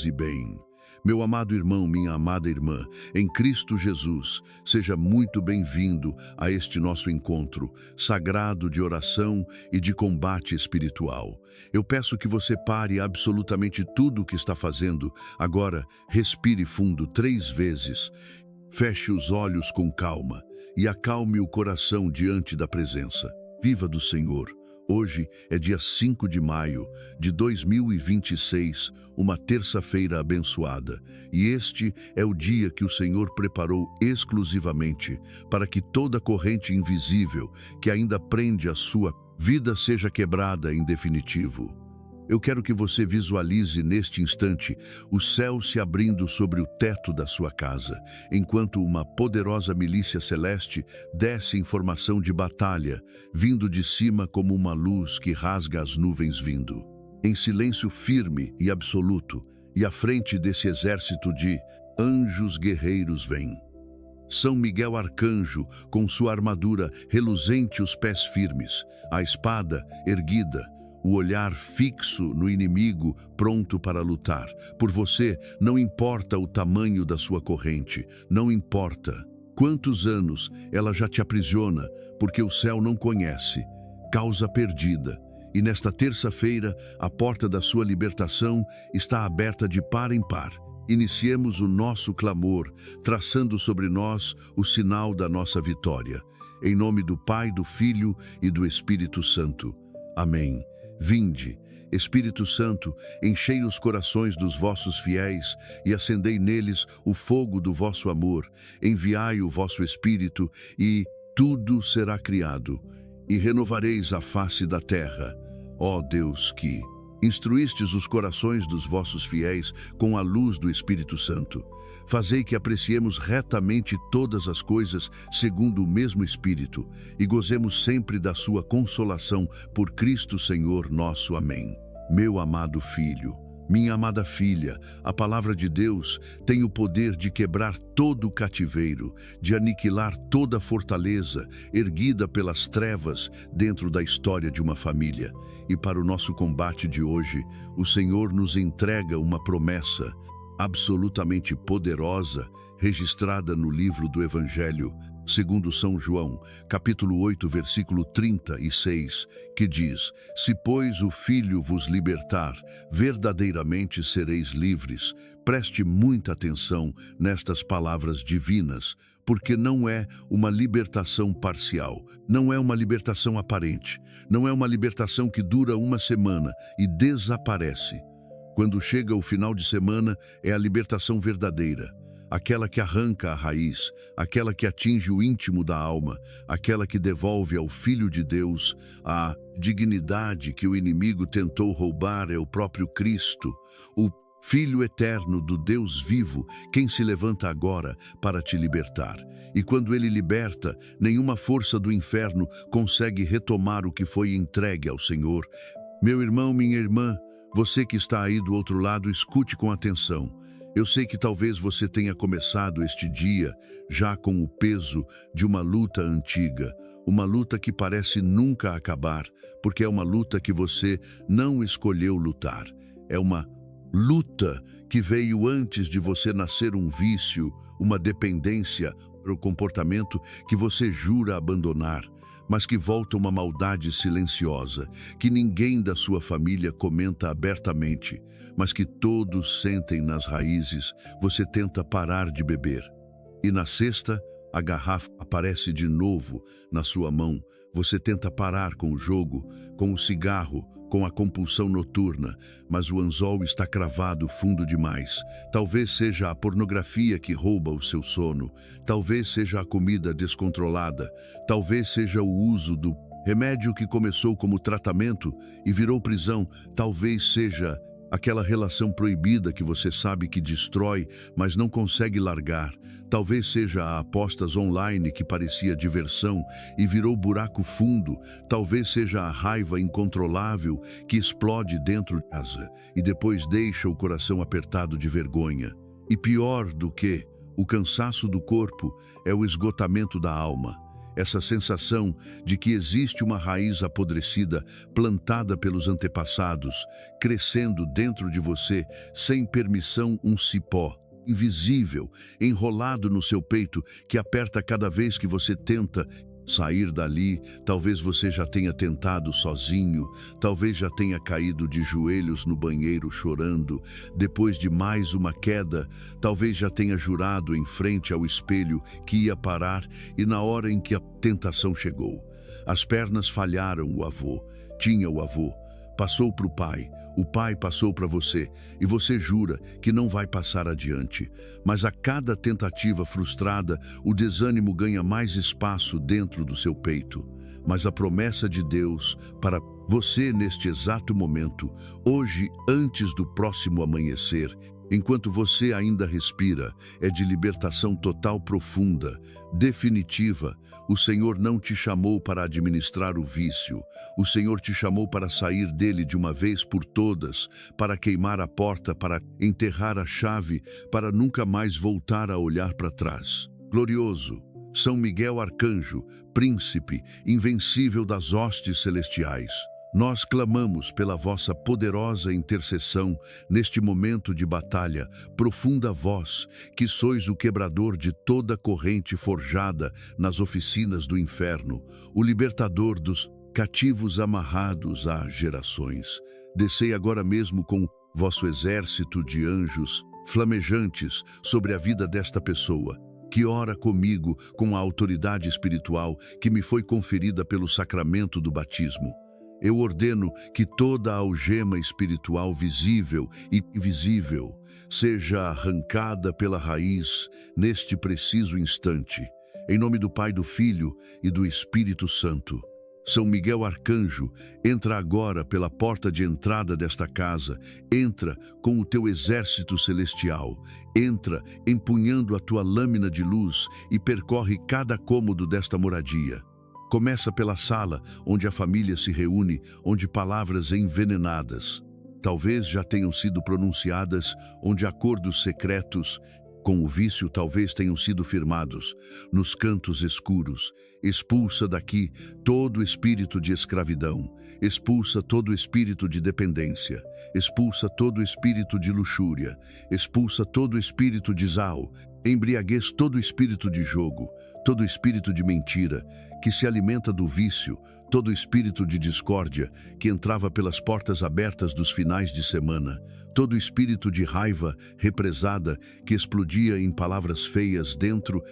paz e bem. Meu amado irmão, minha amada irmã, em Cristo Jesus, seja muito bem-vindo a este nosso encontro sagrado de oração e de combate espiritual. Eu peço que você pare absolutamente tudo o que está fazendo. Agora, respire fundo 3 vezes. Feche os olhos com calma e acalme o coração diante da presença viva do Senhor. Hoje é dia 5 de maio de 2026, uma terça-feira abençoada, e este é o dia que o Senhor preparou exclusivamente para que toda corrente invisível que ainda prende a sua vida seja quebrada em definitivo. Eu quero que você visualize neste instante o céu se abrindo sobre o teto da sua casa, enquanto uma poderosa milícia celeste desce em formação de batalha, vindo de cima como uma luz que rasga as nuvens vindo. Em silêncio firme e absoluto, e à frente desse exército de anjos guerreiros vem São Miguel Arcanjo, com sua armadura reluzente, os pés firmes, a espada erguida, o olhar fixo no inimigo, pronto para lutar. Por você, não importa o tamanho da sua corrente, não importa quantos anos ela já te aprisiona, porque o céu não conhece causa perdida. E nesta terça-feira, a porta da sua libertação está aberta de par em par. Iniciemos o nosso clamor, traçando sobre nós o sinal da nossa vitória. Em nome do Pai, do Filho e do Espírito Santo. Amém. Vinde, Espírito Santo, enchei os corações dos vossos fiéis e acendei neles o fogo do vosso amor. Enviai o vosso Espírito e tudo será criado, e renovareis a face da terra. Ó Deus, que instruístes os corações dos vossos fiéis com a luz do Espírito Santo. Fazei que apreciemos retamente todas as coisas segundo o mesmo Espírito e gozemos sempre da sua consolação por Cristo Senhor nosso. Amém. Meu amado filho, minha amada filha, a palavra de Deus tem o poder de quebrar todo o cativeiro, de aniquilar toda a fortaleza erguida pelas trevas dentro da história de uma família. E para o nosso combate de hoje, o Senhor nos entrega uma promessa absolutamente poderosa, registrada no livro do Evangelho, segundo São João, capítulo 8, versículo 36, que diz: Se, pois, o Filho vos libertar, verdadeiramente sereis livres. Preste muita atenção nestas palavras divinas, porque não é uma libertação parcial, não é uma libertação aparente, não é uma libertação que dura uma semana e desaparece. Quando chega o final de semana, é a libertação verdadeira, aquela que arranca a raiz, aquela que atinge o íntimo da alma, aquela que devolve ao Filho de Deus a dignidade que o inimigo tentou roubar. É o próprio Cristo, o Filho eterno do Deus vivo, quem se levanta agora para te libertar. E quando ele liberta, nenhuma força do inferno consegue retomar o que foi entregue ao Senhor. Meu irmão, minha irmã, você que está aí do outro lado, escute com atenção. Eu sei que talvez você tenha começado este dia já com o peso de uma luta antiga, uma luta que parece nunca acabar, porque é uma luta que você não escolheu lutar. É uma luta que veio antes de você nascer, um vício, uma dependência, o comportamento que você jura abandonar, mas que volta uma maldade silenciosa, que ninguém da sua família comenta abertamente, mas que todos sentem nas raízes. Você tenta parar de beber, e na sexta, a garrafa aparece de novo na sua mão. Você tenta parar com o jogo, com o cigarro, com a compulsão noturna, mas o anzol está cravado fundo demais. Talvez seja a pornografia que rouba o seu sono, talvez seja a comida descontrolada, talvez seja o uso do remédio que começou como tratamento e virou prisão, talvez seja aquela relação proibida que você sabe que destrói, mas não consegue largar. Talvez seja a apostas online que parecia diversão e virou buraco fundo. Talvez seja a raiva incontrolável que explode dentro de casa e depois deixa o coração apertado de vergonha. E pior do que o cansaço do corpo é o esgotamento da alma. Essa sensação de que existe uma raiz apodrecida plantada pelos antepassados, crescendo dentro de você sem permissão, um cipó invisível, enrolado no seu peito, que aperta cada vez que você tenta sair dali. Talvez você já tenha tentado sozinho, talvez já tenha caído de joelhos no banheiro chorando, depois de mais uma queda, talvez já tenha jurado em frente ao espelho que ia parar e na hora em que a tentação chegou, as pernas falharam. O avô tinha o avô, passou para o pai passou para você, e você jura que não vai passar adiante. Mas a cada tentativa frustrada, o desânimo ganha mais espaço dentro do seu peito. Mas a promessa de Deus para você neste exato momento, hoje, antes do próximo amanhecer, enquanto você ainda respira, é de libertação total, profunda, definitiva. O Senhor não te chamou para administrar o vício. O Senhor te chamou para sair dele de uma vez por todas, para queimar a porta, para enterrar a chave, para nunca mais voltar a olhar para trás. Glorioso São Miguel Arcanjo, príncipe invencível das hostes celestiais, nós clamamos pela vossa poderosa intercessão neste momento de batalha. Profunda vós, que sois o quebrador de toda corrente forjada nas oficinas do inferno, o libertador dos cativos amarrados há gerações. Descei agora mesmo com vosso exército de anjos flamejantes sobre a vida desta pessoa, que ora comigo com a autoridade espiritual que me foi conferida pelo sacramento do batismo. Eu ordeno que toda a algema espiritual visível e invisível seja arrancada pela raiz neste preciso instante. Em nome do Pai, do Filho e do Espírito Santo. São Miguel Arcanjo, entra agora pela porta de entrada desta casa, entra com o teu exército celestial, entra empunhando a tua lâmina de luz e percorre cada cômodo desta moradia. Começa pela sala onde a família se reúne, onde palavras envenenadas talvez já tenham sido pronunciadas, onde acordos secretos com o vício talvez tenham sido firmados, nos cantos escuros. Expulsa daqui todo espírito de escravidão, expulsa todo espírito de dependência, expulsa todo espírito de luxúria, expulsa todo espírito de zal, embriaguez, todo espírito de jogo, todo espírito de mentira, que se alimenta do vício, todo espírito de discórdia, que entrava pelas portas abertas dos finais de semana, todo espírito de raiva represada, que explodia em palavras feias dentro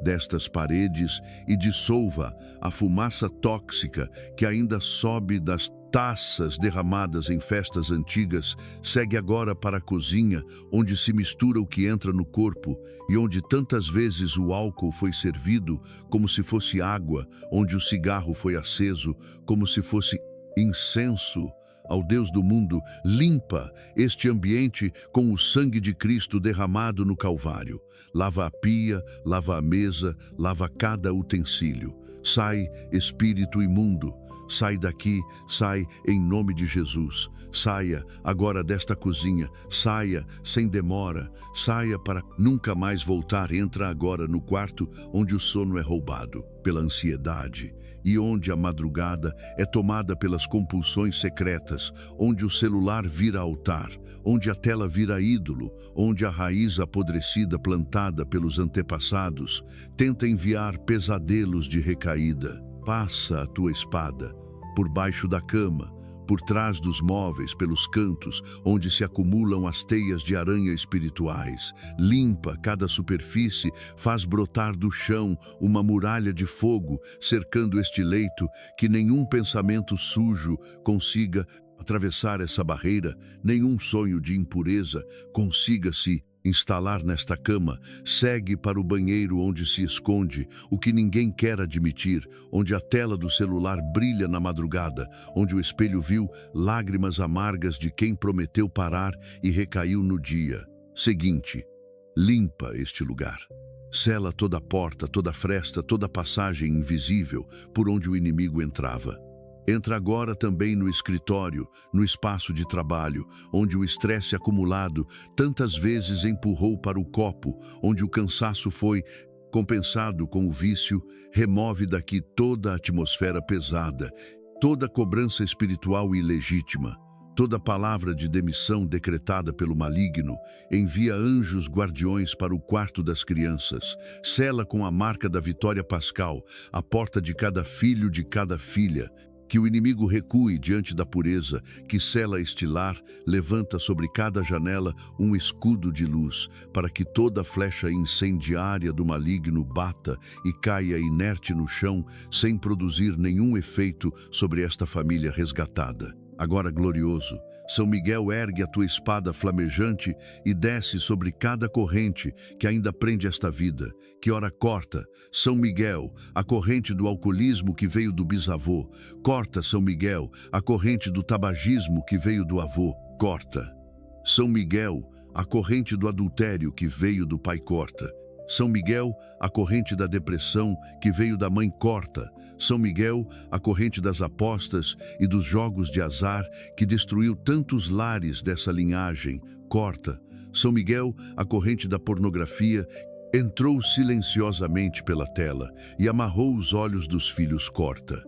destas paredes e dissolva a fumaça tóxica que ainda sobe das taças derramadas em festas antigas, segue agora para a cozinha, onde se mistura o que entra no corpo e onde tantas vezes o álcool foi servido como se fosse água, onde o cigarro foi aceso como se fosse incenso. Ao Deus do mundo, limpa este ambiente com o sangue de Cristo derramado no Calvário. Lava a pia, lava a mesa, lava cada utensílio. Sai, espírito imundo. Sai daqui, sai em nome de Jesus. Saia agora desta cozinha, saia sem demora, saia para nunca mais voltar. Entra agora no quarto onde o sono é roubado pela ansiedade e onde a madrugada é tomada pelas compulsões secretas, onde o celular vira altar, onde a tela vira ídolo, onde a raiz apodrecida plantada pelos antepassados tenta enviar pesadelos de recaída. Passa a tua espada por baixo da cama, por trás dos móveis, pelos cantos, onde se acumulam as teias de aranha espirituais. Limpa cada superfície, faz brotar do chão uma muralha de fogo, cercando este leito, que nenhum pensamento sujo consiga atravessar essa barreira, nenhum sonho de impureza consiga se instalar nesta cama. Segue para o banheiro onde se esconde o que ninguém quer admitir, onde a tela do celular brilha na madrugada, onde o espelho viu lágrimas amargas de quem prometeu parar e recaiu no dia seguinte. Limpa este lugar. Sela toda a porta, toda a fresta, toda a passagem invisível por onde o inimigo entrava. Entra agora também no escritório, no espaço de trabalho, onde o estresse acumulado tantas vezes empurrou para o copo, onde o cansaço foi compensado com o vício, remove daqui toda a atmosfera pesada, toda cobrança espiritual ilegítima. Toda palavra de demissão decretada pelo maligno, envia anjos guardiões para o quarto das crianças, sela com a marca da vitória pascal a porta de cada filho, de cada filha. Que o inimigo recue diante da pureza, que sela este lar, levanta sobre cada janela um escudo de luz, para que toda flecha incendiária do maligno bata e caia inerte no chão, sem produzir nenhum efeito sobre esta família resgatada. Agora, glorioso, São Miguel, ergue a tua espada flamejante e desce sobre cada corrente que ainda prende esta vida, que ora corta. São Miguel, a corrente do alcoolismo que veio do bisavô. Corta, São Miguel, a corrente do tabagismo que veio do avô. Corta. São Miguel, a corrente do adultério que veio do pai. Corta. São Miguel, a corrente da depressão que veio da mãe. Corta. São Miguel, a corrente das apostas e dos jogos de azar que destruiu tantos lares dessa linhagem. Corta. São Miguel, a corrente da pornografia, entrou silenciosamente pela tela e amarrou os olhos dos filhos. Corta.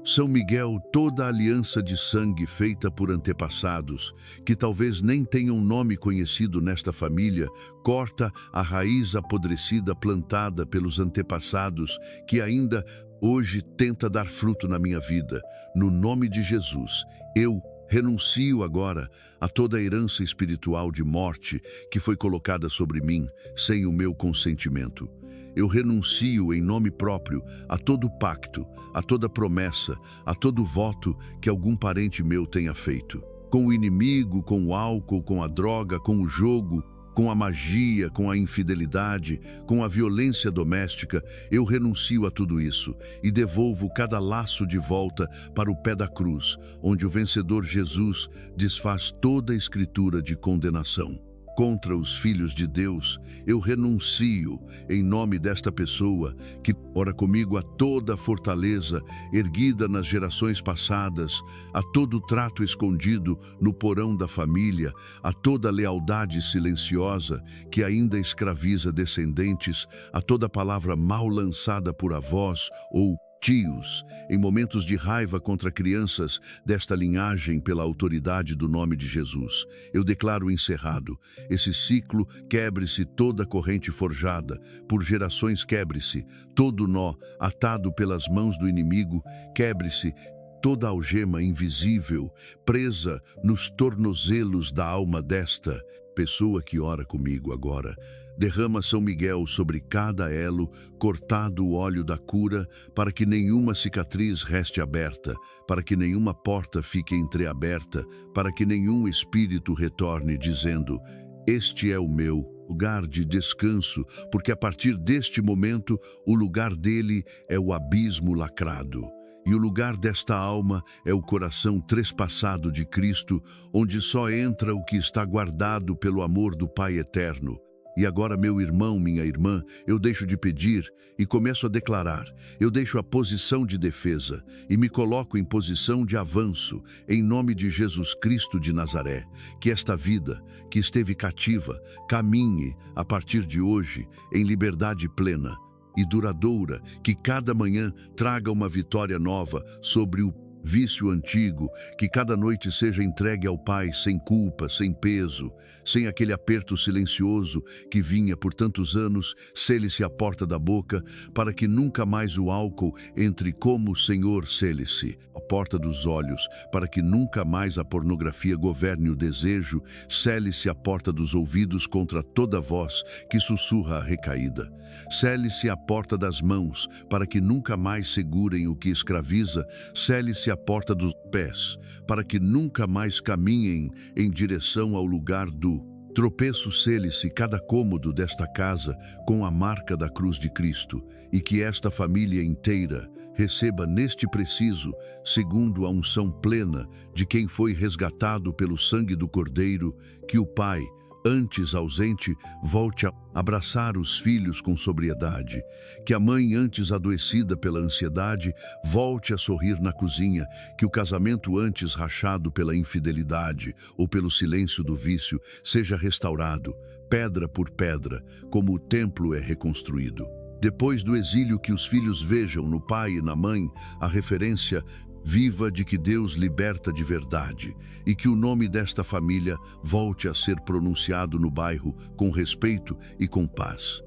São Miguel, toda a aliança de sangue feita por antepassados, que talvez nem tenham nome conhecido nesta família, corta a raiz apodrecida plantada pelos antepassados, que ainda hoje tenta dar fruto na minha vida. No nome de Jesus, eu renuncio agora a toda a herança espiritual de morte que foi colocada sobre mim sem o meu consentimento. Eu renuncio em nome próprio a todo pacto, a toda promessa, a todo voto que algum parente meu tenha feito. Com o inimigo, com o álcool, com a droga, com o jogo, com a magia, com a infidelidade, com a violência doméstica, eu renuncio a tudo isso e devolvo cada laço de volta para o pé da cruz, onde o vencedor Jesus desfaz toda a escritura de condenação. Contra os filhos de Deus, eu renuncio em nome desta pessoa que ora comigo a toda a fortaleza erguida nas gerações passadas, a todo trato escondido no porão da família, a toda lealdade silenciosa que ainda escraviza descendentes, a toda palavra mal lançada por avós ou tios, em momentos de raiva contra crianças desta linhagem pela autoridade do nome de Jesus. Eu declaro encerrado. Esse ciclo, quebre-se toda corrente forjada, por gerações quebre-se, todo nó atado pelas mãos do inimigo, quebre-se toda algema invisível, presa nos tornozelos da alma desta pessoa que ora comigo agora. Derrama São Miguel sobre cada elo, cortado o óleo da cura, para que nenhuma cicatriz reste aberta, para que nenhuma porta fique entreaberta, para que nenhum espírito retorne dizendo: este é o meu lugar de descanso, porque a partir deste momento o lugar dele é o abismo lacrado. E o lugar desta alma é o coração trespassado de Cristo, onde só entra o que está guardado pelo amor do Pai eterno. E agora, meu irmão, minha irmã, eu deixo de pedir e começo a declarar. Eu deixo a posição de defesa e me coloco em posição de avanço, em nome de Jesus Cristo de Nazaré. Que esta vida, que esteve cativa, caminhe, a partir de hoje, em liberdade plena e duradoura, que cada manhã traga uma vitória nova sobre o vício antigo, que cada noite seja entregue ao Pai sem culpa, sem peso, sem aquele aperto silencioso que vinha por tantos anos. Sele-se a porta da boca, para que nunca mais o álcool entre como o Senhor. Sele-se a porta dos olhos, para que nunca mais a pornografia governe o desejo. Sele-se a porta dos ouvidos contra toda voz que sussurra a recaída. Sele-se a porta das mãos, para que nunca mais segurem o que escraviza. Sele-se a porta dos pés, para que nunca mais caminhem em direção ao lugar do tropeço. Sele-se cada cômodo desta casa com a marca da cruz de Cristo, e que esta família inteira receba neste preciso, segundo a unção plena de quem foi resgatado pelo sangue do Cordeiro, que o Pai, antes ausente, volte a abraçar os filhos com sobriedade, que a mãe, antes adoecida pela ansiedade, volte a sorrir na cozinha, que o casamento, antes rachado pela infidelidade ou pelo silêncio do vício, seja restaurado, pedra por pedra, como o templo é reconstruído. Depois do exílio, que os filhos vejam no pai e na mãe a referência viva de que Deus liberta de verdade e que o nome desta família volte a ser pronunciado no bairro com respeito e com paz.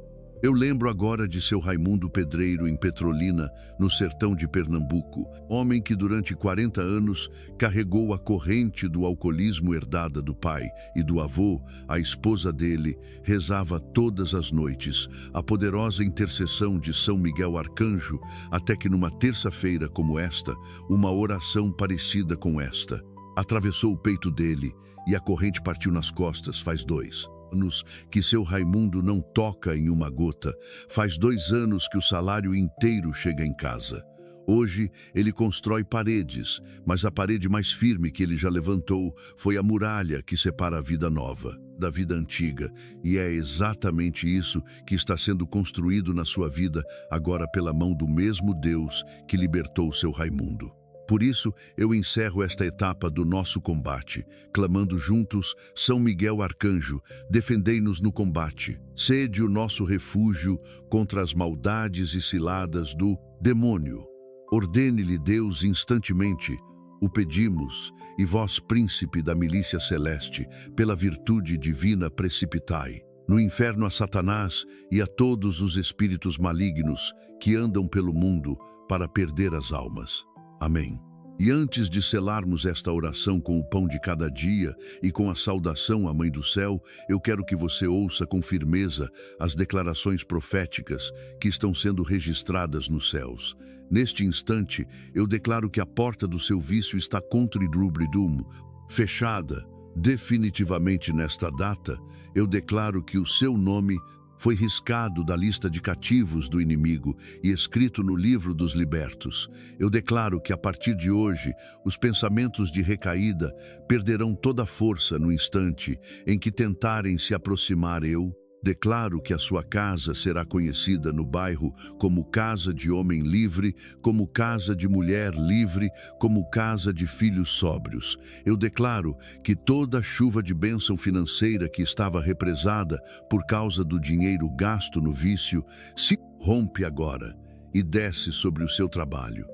Eu lembro agora de seu Raimundo Pedreiro em Petrolina, no sertão de Pernambuco, homem que durante 40 anos carregou a corrente do alcoolismo herdada do pai e do avô. A esposa dele rezava todas as noites a poderosa intercessão de São Miguel Arcanjo, até que numa terça-feira como esta, uma oração parecida com esta atravessou o peito dele e a corrente partiu nas costas. Faz 2 anos que seu Raimundo não toca em uma gota. Faz 2 anos que o salário inteiro chega em casa. Hoje ele constrói paredes, mas a parede mais firme que ele já levantou foi a muralha que separa a vida nova da vida antiga. E é exatamente isso que está sendo construído na sua vida agora pela mão do mesmo Deus que libertou seu Raimundo. Por isso, eu encerro esta etapa do nosso combate, clamando juntos: São Miguel Arcanjo, defendei-nos no combate. Sede o nosso refúgio contra as maldades e ciladas do demônio. Ordene-lhe Deus instantemente, o pedimos, e vós, príncipe da milícia celeste, pela virtude divina precipitai no inferno a Satanás e a todos os espíritos malignos que andam pelo mundo para perder as almas. Amém. E antes de selarmos esta oração com o pão de cada dia e com a saudação à Mãe do Céu, eu quero que você ouça com firmeza as declarações proféticas que estão sendo registradas nos céus. Neste instante, eu declaro que a porta do seu vício está contra Idrubridum, fechada. Definitivamente nesta data, eu declaro que o seu nome foi riscado da lista de cativos do inimigo e escrito no livro dos libertos. Eu declaro que a partir de hoje, os pensamentos de recaída perderão toda a força no instante em que tentarem se aproximar. Eu declaro que a sua casa será conhecida no bairro como casa de homem livre, como casa de mulher livre, como casa de filhos sóbrios. Eu declaro que toda a chuva de bênção financeira que estava represada por causa do dinheiro gasto no vício se rompe agora e desce sobre o seu trabalho.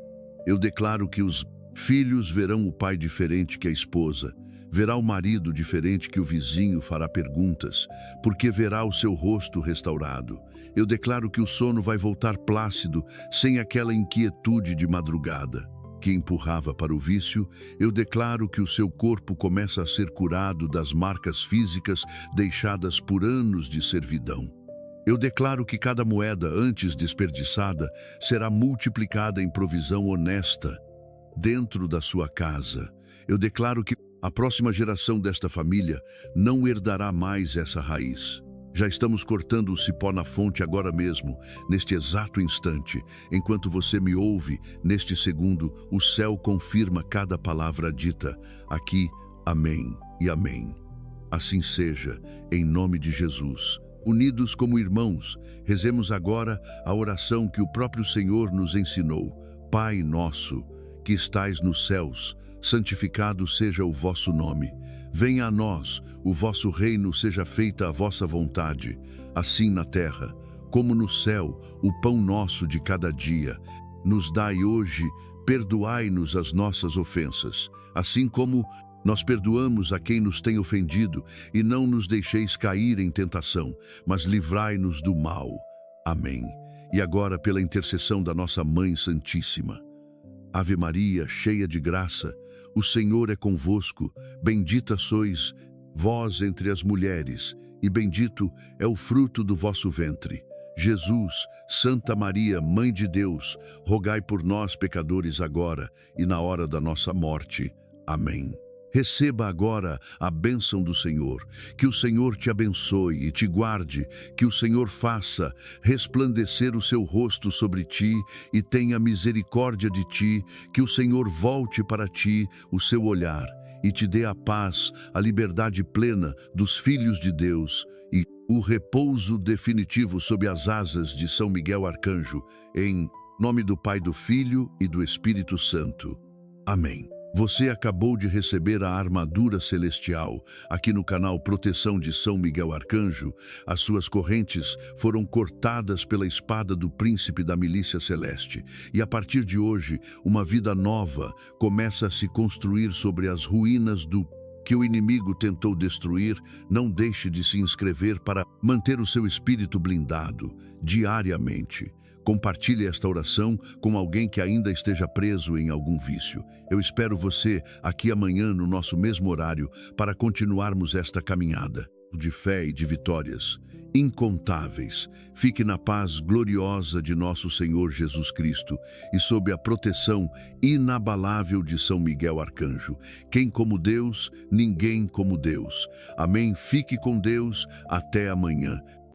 Eu declaro que os filhos verão o pai diferente que a esposa, verá o marido diferente que o vizinho, fará perguntas, porque verá o seu rosto restaurado. Eu declaro que o sono vai voltar plácido, sem aquela inquietude de madrugada que empurrava para o vício. Eu declaro que o seu corpo começa a ser curado das marcas físicas deixadas por anos de servidão. Eu declaro que cada moeda antes desperdiçada será multiplicada em provisão honesta dentro da sua casa. Eu declaro que a próxima geração desta família não herdará mais essa raiz. Já estamos cortando o cipó na fonte agora mesmo, neste exato instante. Enquanto você me ouve, neste segundo, o céu confirma cada palavra dita aqui. Amém e amém. Assim seja, em nome de Jesus. Unidos como irmãos, rezemos agora a oração que o próprio Senhor nos ensinou. Pai nosso, que estais nos céus, santificado seja o vosso nome. Venha a nós o vosso reino, seja feita a vossa vontade, assim na terra como no céu. O pão nosso de cada dia nos dai hoje. Perdoai-nos as nossas ofensas, assim como nós perdoamos a quem nos tem ofendido, e não nos deixeis cair em tentação, mas livrai-nos do mal. Amém. E agora, pela intercessão da nossa Mãe Santíssima. Ave Maria, cheia de graça, o Senhor é convosco. Bendita sois vós entre as mulheres, e bendito é o fruto do vosso ventre. Jesus. Santa Maria, Mãe de Deus, rogai por nós, pecadores, agora e na hora da nossa morte. Amém. Receba agora a bênção do Senhor. Que o Senhor te abençoe e te guarde, que o Senhor faça resplandecer o seu rosto sobre ti e tenha misericórdia de ti, que o Senhor volte para ti o seu olhar e te dê a paz, a liberdade plena dos filhos de Deus e o repouso definitivo sob as asas de São Miguel Arcanjo, em nome do Pai, do Filho e do Espírito Santo. Amém. Você acabou de receber a armadura celestial. Aqui no canal Proteção de São Miguel Arcanjo, as suas correntes foram cortadas pela espada do príncipe da milícia celeste. E a partir de hoje, uma vida nova começa a se construir sobre as ruínas do que o inimigo tentou destruir. Não deixe de se inscrever para manter o seu espírito blindado diariamente. Compartilhe esta oração com alguém que ainda esteja preso em algum vício. Eu espero você aqui amanhã no nosso mesmo horário para continuarmos esta caminhada de fé e de vitórias incontáveis. Fique na paz gloriosa de nosso Senhor Jesus Cristo e sob a proteção inabalável de São Miguel Arcanjo. Quem como Deus, ninguém como Deus. Amém. Fique com Deus. Até amanhã.